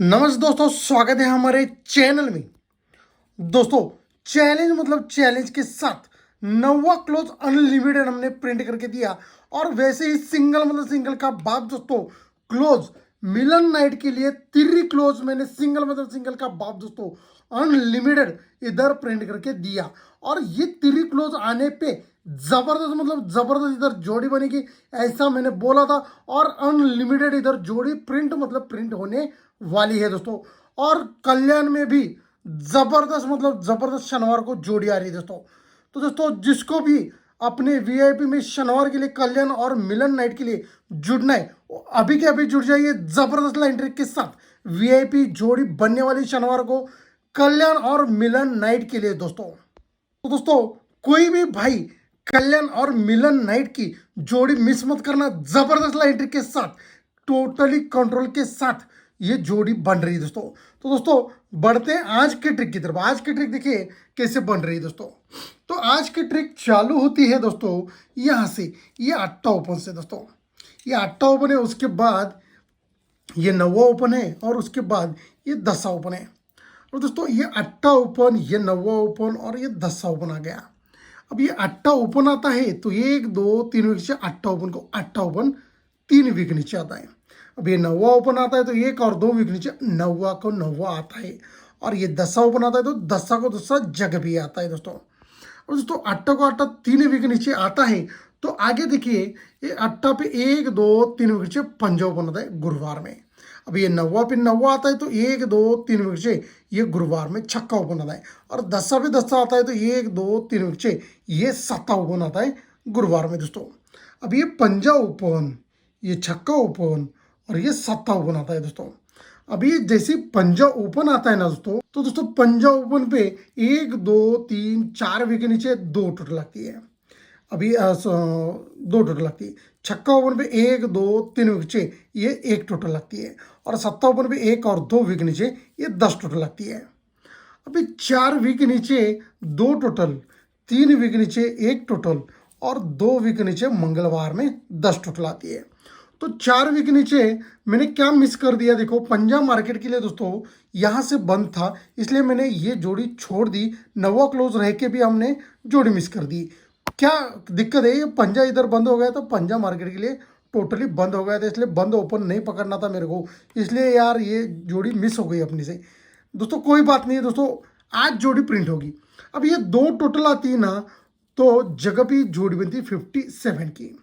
नमस्ते दोस्तों, स्वागत है हमारे चैनल में। दोस्तों, चैलेंज मतलब चैलेंज के साथ नवा क्लोज अनलिमिटेड हमने प्रिंट करके दिया। और वैसे ही सिंगल मतलब सिंगल का बाप दोस्तों क्लोज मिलन नाइट के लिए तिरी क्लोज मैंने सिंगल मतलब सिंगल का बाप दोस्तों अनलिमिटेड इधर प्रिंट करके दिया। और ये तिरी क्लोज आने पे जबरदस्त मतलब जबरदस्त इधर जोड़ी बनेगी ऐसा मैंने बोला था। और अनलिमिटेड इधर जोड़ी प्रिंट मतलब प्रिंट होने वाली है दोस्तों। और कल्याण में भी जबरदस्त मतलब जबरदस्त शनिवार को जोड़ी आ रही है दोस्तों। तो दोस्तों जिसको भी अपने वीआईपी में शनिवार के लिए कल्याण और मिलन नाइट के लिए जुड़ना है वो अभी के अभी जुड़ जाइए जबरदस्त लाइन ट्रिक के साथ। वीआईपी जोड़ी बनने वाली शनिवार को कल्याण और मिलन नाइट के लिए दोस्तों। तो दोस्तों कोई भी भाई कल्याण और मिलन नाइट की जोड़ी मिस मत करना। जबरदस्त लाइन ट्रिक के साथ टोटली कंट्रोल के साथ ये जोड़ी बन रही है दोस्तों। तो दोस्तों बढ़ते हैं आज के ट्रिक की तरफ। आज की ट्रिक देखिए कैसे बन रही है दोस्तों। तो आज की ट्रिक चालू होती है दोस्तों यहाँ से, ये 8 ओपन से दोस्तों। ये 8 ओपन है, उसके बाद ये 9 ओपन है और उसके बाद ये 10 ओपन है। और दोस्तों ये 8 ओपन, ये 9 ओपन और ये 10 ओपन आ गया। अब ये 8 ओपन आता है तो 1 2 3 वीक से 8 ओपन को 8 ओपन 3 वीक नीचे आता है। अब ये 9 ओपन आता है तो 1 और 2 वीक नीचे 9 को 9 आता है। और ये 10 ओपन आता है तो 10 को 10 जग भी आता है दोस्तों। और दोस्तों 8 को 8 3 वीक नीचे आता है तो आगे देखिए ये 8 पे 1 2 3 वीक नीचे 5 ओपन आता है गुरुवार में। अब ये 9 पे 9 आता है तो 1 2 3 वीक से ये गुरुवार में छक्का ओपन आता है। और 10 पे 10 आता है तो 1 2 3 वीक से ये 7 ओपन आता है गुरुवार में दोस्तों। अब ये पंजा ओपन, ये छक्का ओपन और ये 7 ओपन आता है दोस्तों। अब ये जैसे पंजा ओपन आता है ना दोस्तों, तो दोस्तों पंजा ओपन पे 1 2 3 4 वीक के नीचे 2 टोटल लगती है। अभी 2 टोटल लगती है। छक्का ओपन पे 1 2 3 वीक नीचे ये 1 टोटल लगती है। और 7 ओपन पे 1 और 2 वीक नीचे ये 10 टोटल लगती है। अभी 4 वीक नीचे 2 टोटल, 3 वीक नीचे 1 टोटल और 2 वीक नीचे मंगलवार में 10 टोटल आती है। तो 4 वीक नीचे मैंने क्या मिस कर दिया, देखो पंजाब मार्केट के लिए दोस्तों यहाँ से बंद था इसलिए मैंने ये जोड़ी छोड़ दी। 9 क्लोज रह के भी हमने जोड़ी मिस कर दी। क्या दिक्कत है, ये पंजा इधर बंद हो गया तो पंजाब मार्केट के लिए टोटली बंद हो गया था इसलिए बंद ओपन नहीं पकड़ना था मेरे को, इसलिए यार ये जोड़ी मिस हो गई अपनी से दोस्तों। कोई बात नहीं है दोस्तों, आज जोड़ी प्रिंट होगी। अब ये 2 टोटल आती है ना तो जगह भी जोड़ी बनती है 57 की।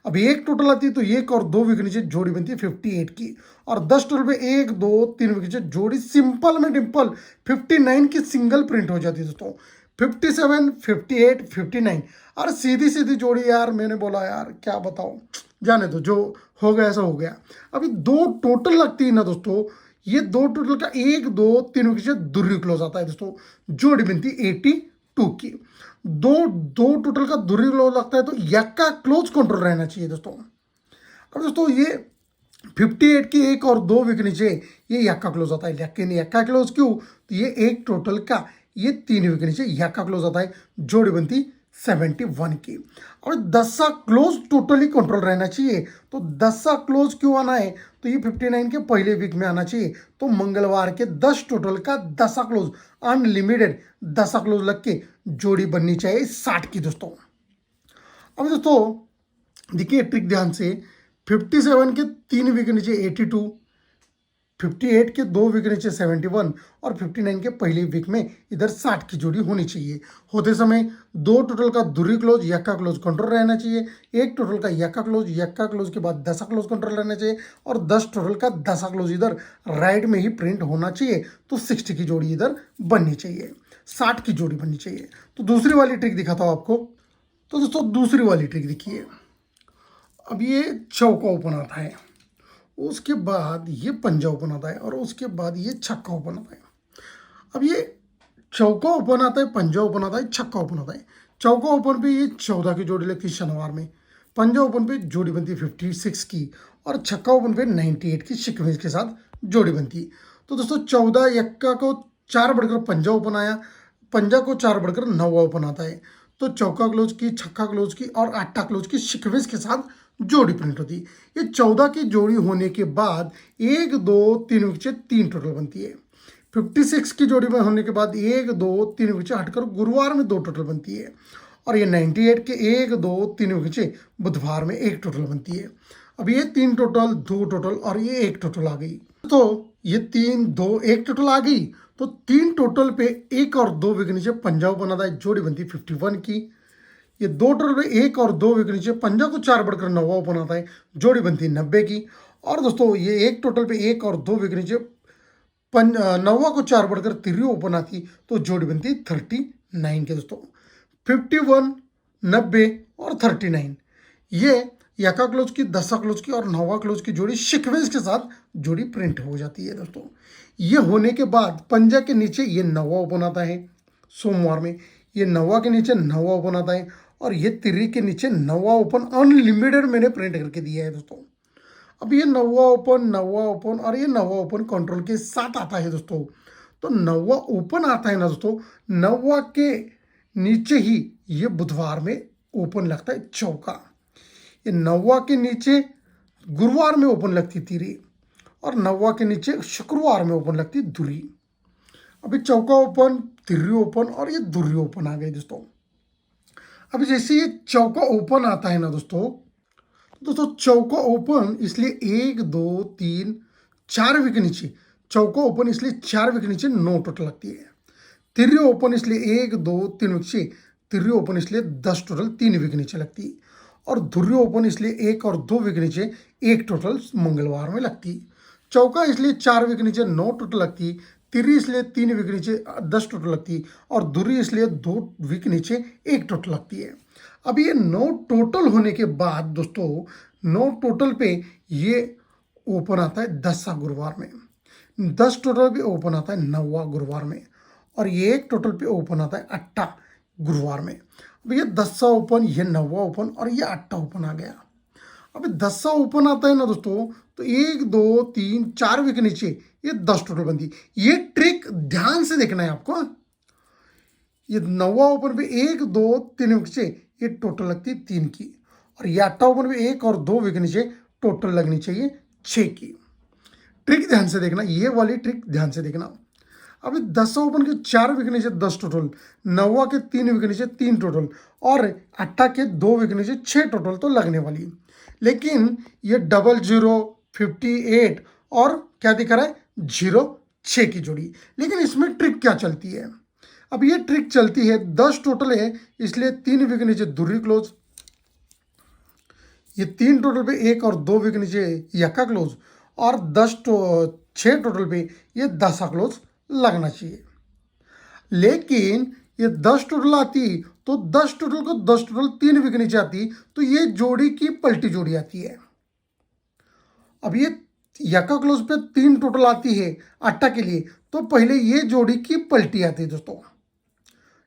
अब 1 टोटल आती है तो 1 और 2 वीक नीचे जोड़ी बनती है 58 की। और 10 टोटल पे 1 2 3 वीक नीचे जोड़ी सिंपल में डिम्पल 59 की सिंगल प्रिंट हो जाती है दोस्तों। 57 58 59 और सीधी सीधी जोड़ी यार। मैंने बोला यार क्या बताऊं, जाने दो, जो हो गया ऐसा हो गया। अभी 2 टोटल लगती है ना दोस्तों, ये 2 टोटल का 1 2 3 वीक से दुर्री क्लोज आता है दोस्तों। जोड़ी बनती 82 की। 2 टोटल का दुर्री क्लोज लगता है तो यक्का क्लोज कंट्रोल रहना चाहिए दोस्तों। अब दोस्तों ये 58 की 1 और 2 वीक नीचे ये यक्का क्लोज आता है। लेकिन यक्का क्लोज क्यों, तो ये 1 टोटल का ये 3 वीक नीचे यक्का क्लोज आता है। जोड़ी बनती 71 की। और 10 क्लोज टोटली कंट्रोल रहना चाहिए। तो 10 क्लोज क्यों आना है, तो ये 59 के पहले वीक में आना चाहिए। तो मंगलवार के 10 टोटल का 10 क्लोज अनलिमिटेड 10 क्लोज लग के जोड़ी बननी चाहिए 60 की दोस्तों। अब दोस्तों देखिए ट्रिक ध्यान से, 57 के 3 वीक नीचे 82, 58 के 2 वीक नीचे 71 और 59 के पहले वीक में इधर 60 की जोड़ी होनी चाहिए। होते समय 2 टोटल का दुर्री क्लोज यक्का क्लोज कंट्रोल रहना चाहिए। 1 टोटल का यक्का क्लोज के बाद 10 क्लोज कंट्रोल रहना चाहिए। और 10 टोटल का 10 क्लोज इधर राइट में ही प्रिंट होना चाहिए। तो 60 की जोड़ी इधर बननी चाहिए, 60 की जोड़ी बननी चाहिए। तो दूसरी वाली ट्रिक दिखाता हूँ आपको। तो दोस्तों दूसरी वाली ट्रिक देखिए। अब ये चौका ओपन आता है, उसके बाद ये पंजा ओपन आता है और उसके बाद ये छक्का ओपन आता है। अब ये चौका ओपन आता है, पंजा ओपन आता है, छक्का ओपन आता है। चौका ओपन पे ये 14 की जोड़ी लगती है शनिवार में। पंजा ओपन पे जोड़ी बनती है 56 की। और छक्का ओपन पे 98 की सीक्वेंस के साथ जोड़ी बनती है। तो दोस्तों 14 यक्का को 4 बढ़कर पंजा ओपन आया, पंजा को 4 बढ़कर 9 ओपन आता है। तो चौका क्लोज की, छक्का क्लोज की और 8 क्लोज की सीक्वेंस के साथ जोड़ी प्रिंट होती है। ये 14 की जोड़ी होने के बाद 1 2 3 विकेट से 3 टोटल बनती है। 56 की जोड़ी में होने के बाद 1 2 3 विकेट से हटकर गुरुवार में 2 टोटल बनती है। और ये 98 के 1 2 3 विकेट से बुधवार में 1 टोटल बनती है। अब ये 3 टोटल 2 टोटल और ये 1 टोटल आ गई। तो ये 3 2 1 टोटल आ गई। तो 3 टोटल पे 1 और 2 विकेट नीचे पंजा ओपन आता है, जोड़ी बनती है 51 की। ये 2 टोटल पे 1 और 2 विकेट नीचे पंजा को 4 बढ़कर 9 ओपन आता है, जोड़ी बनती है 90 की। और दोस्तों ये 1 टोटल पे 1 और 2 विकेट नीचे 9 को 4 बढ़कर 3 ओपन आती, तो जोड़ी बनती है 39 के। दोस्तों 51 90 और 39 ये यका क्लोज की, दसा क्लोज की और नवा क्लोज की जोड़ी सीक्वेंस के साथ जोड़ी प्रिंट हो जाती है। दोस्तों ये होने के बाद पंजा के नीचे ये नवा ओपन आता है सोमवार में, ये नवा के नीचे नवा ओपन आता है और ये 3 के नीचे नवा ओपन अनलिमिटेड मैंने प्रिंट करके दिया है। दोस्तों अब ये नवा ओपन और ये नवा ओपन कंट्रोल के साथ आता है। दोस्तों तो नवा ओपन आता है ना दोस्तों, नवा के नीचे ही ये बुधवार में ओपन लगता है चौका। ये नवा के नीचे गुरुवार में ओपन लगती तीरी और नवा के नीचे शुक्रवार में ओपन लगती धुरी। अभी चौका ओपन, तिर्री ओपन और ये धुरी ओपन आ गई। दोस्तों अभी जैसे ये चौका ओपन आता है ना दोस्तों चौका ओपन इसलिए 1 2 3 4 विकेट नीचे चौका ओपन इसलिए 4 विकेट नीचे 9 टोटल लगती है। तिर्री ओपन इसलिए 1 2 3 विकेट से तिर्री ओपन इसलिए 10 टोटल 3 विकेट नीचे लगती है। और धुर्री ओपन इसलिए 1 और 2 विकेट नीचे 1 टोटल मंगलवार में लगती। चौका इसलिए 4 विकेट नीचे 9 टोटल लगती। तिर्री इसलिए 3 विकेट नीचे 10 टोटल लगती और धुर्री इसलिए 2 विकेट नीचे 1 टोटल लगती है। अब ये 9 टोटल होने के बाद दोस्तों 9 टोटल पे ये ओपन आता है 10 गुरुवार में, 10 टोटल पे ओपन आता है 9 गुरुवार में और ये 1 टोटल पे ओपन आता है 8 गुरुवार में। अब ये 10 ओपन, ये 9 ओपन और ये 8 ओपन आ गया। अब 10 ओपन आता है ना दोस्तों, तो 1 2 3 4 विकेट नीचे ये 10 टोटल बनती। ये ट्रिक ध्यान से देखना है आपको। ये 9 ओपन पे 1 2 3 विकेट से ये टोटल लगती है 3 की और ये 8 ओपन पे 1 और 2 विकेट नीचे टोटल लगनी चाहिए 6 की। ट्रिक ध्यान से देखना, ये वाली ट्रिक ध्यान से देखना। अभी 10 ओपन के 4 विकेट नीचे 10 टोटल, 9 के 3 विकेट नीचे 3 टोटल और 8 के 2 विकेट नीचे 6 टोटल तो लगने वाली। लेकिन ये 00 58 और क्या दिख रहा है 06 की जोड़ी। लेकिन इसमें ट्रिक क्या चलती है? अब ये ट्रिक चलती है 10 टोटल है इसलिए 3 विकेट नीचे धुर्री क्लोज, ये 3 टोटल पे 1 और 2 विकेट नीचे यका क्लोज और 6 टोटल पे ये 10 क्लोज लगना चाहिए। लेकिन ये 10 टोटल आती तो 10 टोटल को 10 टोटल 3 विकेट नीचे आती तो ये जोड़ी की पलटी जोड़ी आती है। अब ये यका क्लोज पे 3 टोटल आती है 8 के लिए, तो पहले ये जोड़ी की पलटी आती है दोस्तों,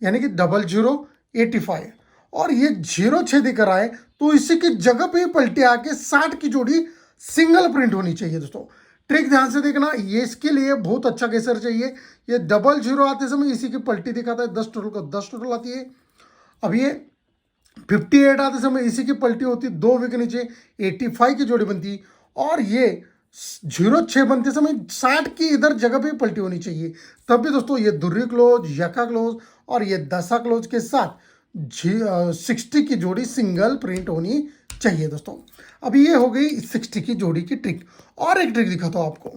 यानी कि 0085 और ये 06 दिख रहा है तो इसी की जगह पे पलटी आके 60 की जोड़ी सिंगल प्रिंट होनी चाहिए। दोस्तों ट्रिक ध्यान से देखना, ये इसके लिए बहुत अच्छा केसर चाहिए। ये 00 आते समय इसी की पलटी दिखाता है, 10 टोटल को 10 टोटल आती है। अब ये 58 आते समय इसी की पलटी होती, 2 विकेट नीचे 85 की जोड़ी बनती और ये 06 बनते समय 60 की इधर जगह पे पलटी होनी चाहिए। तब भी दोस्तों ये धुर्री क्लोज, यका क्लोज और ये 10 क्लोज के साथ 60 की जोड़ी सिंगल प्रिंट होनी चाहिए। दोस्तों अब ये हो गई 60 की जोड़ी की ट्रिक। और एक ट्रिक दिखाता हूं आपको,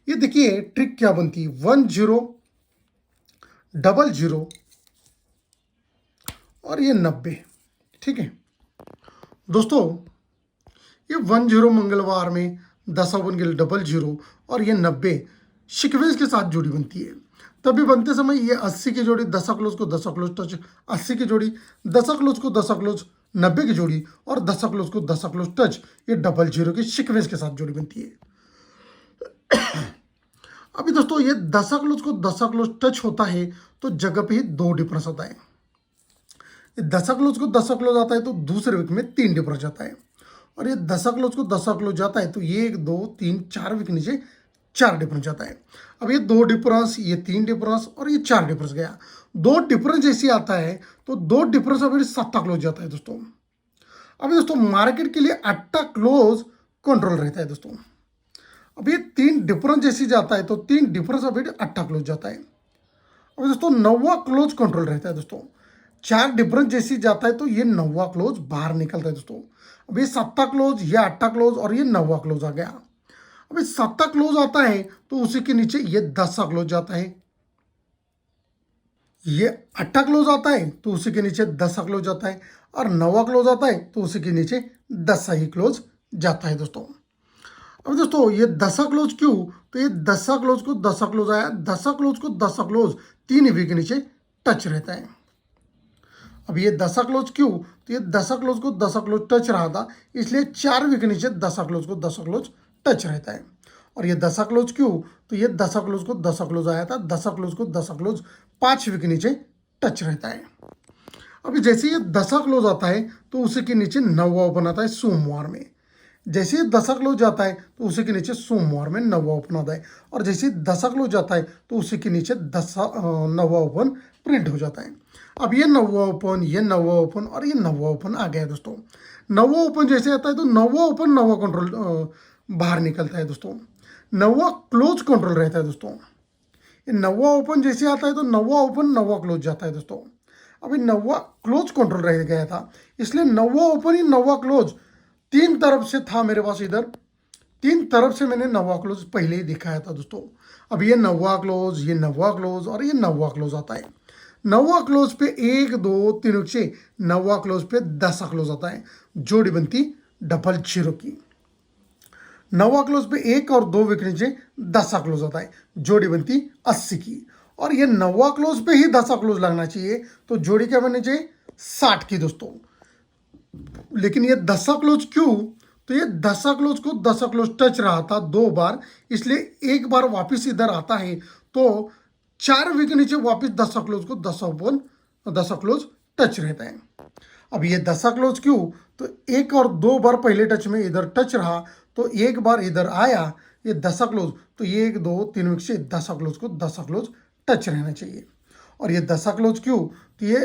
ये देखिए ट्रिक क्या बनती है 10 00 और ये 90। ठीक है दोस्तों, ये 10 मंगलवार में 10 ओपन के लिए 00 और ये 90 सीक्वेंस के साथ जोड़ी बनती है। तभी बनते समय ये 80 की जोड़ी 10 क्लोज को 10 क्लोज टच, 80 की जोड़ी 10 क्लोज को 10 क्लोज, 90 की जोड़ी और 10 क्लोज को 10 क्लोज टच, ये 00 की सीक्वेंस के साथ जोड़ी बनती है। अभी दोस्तों ये 10 क्लोज को 10 क्लोज टच होता है तो जगह पे ही 2 डिफरेंस आता है। 10 क्लोज को 10 क्लोज आता है तो दूसरे विकेट में 3 डिफरेंस आता है और ये 10 क्लोज को 10 क्लोज जाता है तो ये 1 2 3 4 विकेट नीचे 4 डिफरेंस जाता है। अब ये 2 डिफरेंस, ये 3 डिफरेंस और ये 4 डिफरेंस गया। 2 डिफरेंस जैसे आता है तो 2 डिफरेंस अभी 7 क्लोज जाता है। दोस्तों अभी दोस्तों मार्केट के लिए अट्टा क्लोज कंट्रोल रहता है दोस्तों। अब ये 3 डिफरेंस जैसी जाता है तो 3 डिफरेंस अभी अट्टा क्लोज जाता है। अभी दोस्तों 9वां क्लोज कंट्रोल रहता है दोस्तों। 4 डिफरेंस जैसी जाता है तो ये 9वां क्लोज बाहर निकलता है दोस्तों। अब ये 7वां क्लोज, ये 8वां क्लोज और ये 9वां क्लोज आ गया। अभी 7वां क्लोज आता है तो उसी के नीचे ये 10वां क्लोज जाता है। ये 8वां क्लोज आता है तो उसी के नीचे 10वां क्लोज जाता है, और 9वां क्लोज आता है तो उसी के नीचे 10वां ही क्लोज जाता है दोस्तों। अब दोस्तों ये 10वां क्लोज क्यों, तो ये 10वां क्लोज को 10वां क्लोज आया, 10वां क्लोज को 10वां क्लोज 3 वी के नीचे टच रहता है। अब ये 10वां क्लोज क्यों, तो ये 10वां क्लोज को 10वां क्लोज टच रहा था, इसलिए 4 वी के नीचे 10वां क्लोज को 10वां क्लोज टच रहता है। और ये 10वां क्लोज क्यों, तो ये 10वां क्लोज को 10वां क्लोज आया था, 10वां क्लोज को 10वां क्लोज 5 वी के नीचे टच रहता है। अभी जैसे ये 10वां क्लोज आता है तो उसी के नीचे 9वां ओपन आता है सोमवार में। जैसे 10वां क्लोज जाता है तो उसी के नीचे सोमवार में 9वां ओपन आता है, और जैसे 10वां क्लोज जाता है तो उसी के नीचे 9वां ओपन प्रिंट हो जाता है। अब ये 9वां ओपन, ये 9वां ओपन और ये 9वां ओपन आ गया है दोस्तों। 9वां ओपन जैसे आता है तो 9वां ओपन 9वां कंट्रोल बाहर निकलता है दोस्तों। 9वां क्लोज कंट्रोल रहता है दोस्तों। ये 9वां ओपन जैसे आता है तो 9वां ओपन 9वां क्लोज जाता है दोस्तों। अभी 9वां क्लोज कंट्रोल रह गया था, इसलिए 9वां ओपन ही 9वां क्लोज 3 तरफ से था मेरे पास। इधर 3 तरफ से मैंने 9वां क्लोज पहले ही दिखाया था दोस्तों। अब ये 9वां क्लोज, ये 9वां क्लोज और ये 9वां क्लोज आता है। 9वां क्लोज पे 1 2 3 से 9वां क्लोज पे 10वां क्लोज आता है, जोड़ी बनती 00 की। 9वां क्लोज पे 1 और 2 विकेट नीचे 10वां क्लोज आता है, जोड़ी बनती 80 की। और ये 9वां क्लोज पे ही 10वां क्लोज लगना चाहिए, तो जोड़ी क्या बननी चाहिए 60 की दोस्तों। लेकिन ये 10वां क्लोज क्यों, तो ये 10वां क्लोज को 10वां क्लोज टच रहा था 2 बार, इसलिए एक बार वापस इधर आता है तो 4 वी के नीचे वापस 10वां क्लोज को 10वां ओपन 10वां क्लोज टच रहता है। अब ये 10वां क्लोज क्यों, तो 1 और 2 बार पहले टच में इधर टच रहा, तो एक बार इधर आया ये 10वां क्लोज, तो ये 1 2 3 वीक से 10वां क्लोज को 10वां क्लोज टच रहना चाहिए। और ये 10वां क्लोज क्यों, तो ये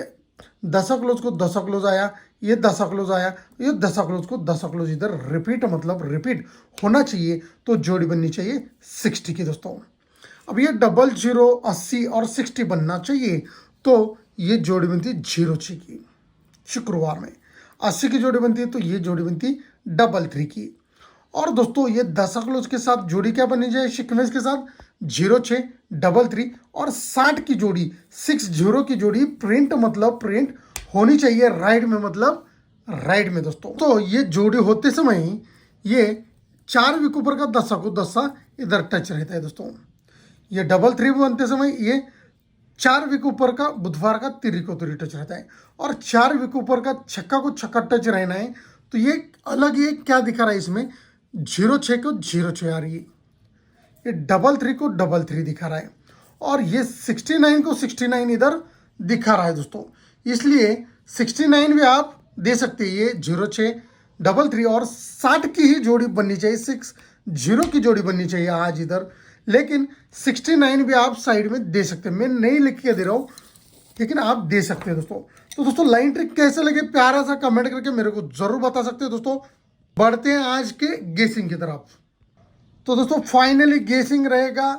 10वां क्लोज को 10वां क्लोज आया, ये 10वां क्लोज आया, ये 10वां क्लोज को 10वां क्लोज इधर रिपीट मतलब रिपीट होना चाहिए, तो जोड़ी बननी चाहिए 60 की दोस्तों। अब ये 00 80 और 60 बनना चाहिए, तो ये जोड़ी बनती 06 की। शुक्रवार में 80 की जोड़ी बनती है तो ये जोड़ी बनती 33 की। और दोस्तों ये 10वां क्लोज के साथ जोड़ी क्या बननी चाहिए सीक्वेंस के साथ 06 33 और 60 की जोड़ी 60 की जोड़ी प्रिंट मतलब प्रिंट होनी चाहिए राइट में, मतलब राइट में दोस्तों। तो ये जोड़ी होते समय ये 4 विक ऊपर का 10वां को 10वां इधर टच रहता है दोस्तों। ये 33 बनते समय ये 4 विक ऊपर का बुधवार का 3 को 3 टच रहता है, और 4 विक ऊपर का छक्का को छक्का टच रहना है, तो ये अलग ये क्या दिखा रहा है इसमें 06 को 06 आ रही है, ये 33 को 33 दिखा रहा है, और ये 69 को 69 इधर दिखा रहा है दोस्तों। इसलिए 69 भी आप दे सकते हैं, ये 06 33 और 60 की ही जोड़ी बननी चाहिए, 60 की जोड़ी बननी चाहिए आज इधर, लेकिन 69 भी आप साइड में दे सकते हैं। मैं नहीं लिख के दे रहा हूँ, लेकिन आप दे सकते हैं दोस्तों। तो दोस्तों लाइन ट्रिक कैसे लगे प्यारा सा कमेंट करके मेरे को जरूर बता सकते हैं दोस्तों। बढ़ते हैं आज के गेसिंग की तरफ। तो दोस्तों फाइनली गेसिंग रहेगा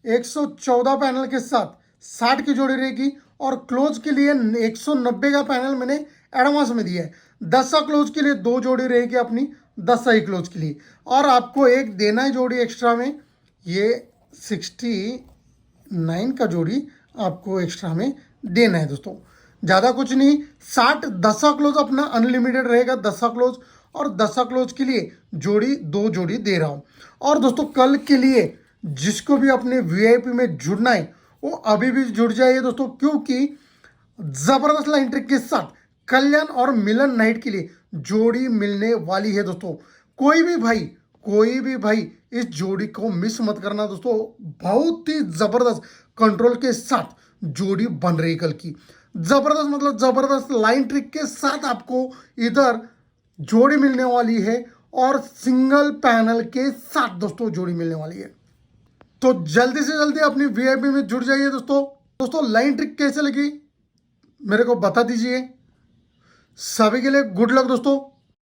114 पैनल के साथ 60 की जोड़ी रहेगी, और क्लोज के लिए 190 का पैनल मैंने एडवांस में दिया है। 10वां क्लोज के लिए 2 जोड़ी रहेगी अपनी 10वां क्लोज के लिए, और आपको एक देना है जोड़ी एक्स्ट्रा में, ये 69 का जोड़ी आपको एक्स्ट्रा में देना है दोस्तों। ज़्यादा कुछ नहीं, 60 10वां क्लोज अपना अनलिमिटेड रहेगा 10वां क्लोज, और 10वां क्लोज के लिए जोड़ी 2 जोड़ी दे रहा हूँ। और दोस्तों कल के लिए जिसको भी अपने वीआईपी में जुड़ना है वो अभी भी जुड़ जाइए दोस्तों, क्योंकि ज़बरदस्त लाइन ट्रिक के साथ कल्याण और मिलन नाइट के लिए जोड़ी मिलने वाली है दोस्तों। कोई भी भाई इस जोड़ी को मिस मत करना दोस्तों। बहुत ही ज़बरदस्त कंट्रोल के साथ जोड़ी बन रही कल की, ज़बरदस्त मतलब ज़बरदस्त लाइन ट्रिक के साथ आपको इधर जोड़ी मिलने वाली है, और सिंगल पैनल के साथ दोस्तों जोड़ी मिलने वाली है। तो जल्दी से जल्दी अपनी वीआईपी में जुड़ जाइए दोस्तों। लाइन ट्रिक कैसे लगी मेरे को बता दीजिए। सभी के लिए गुड लक दोस्तों।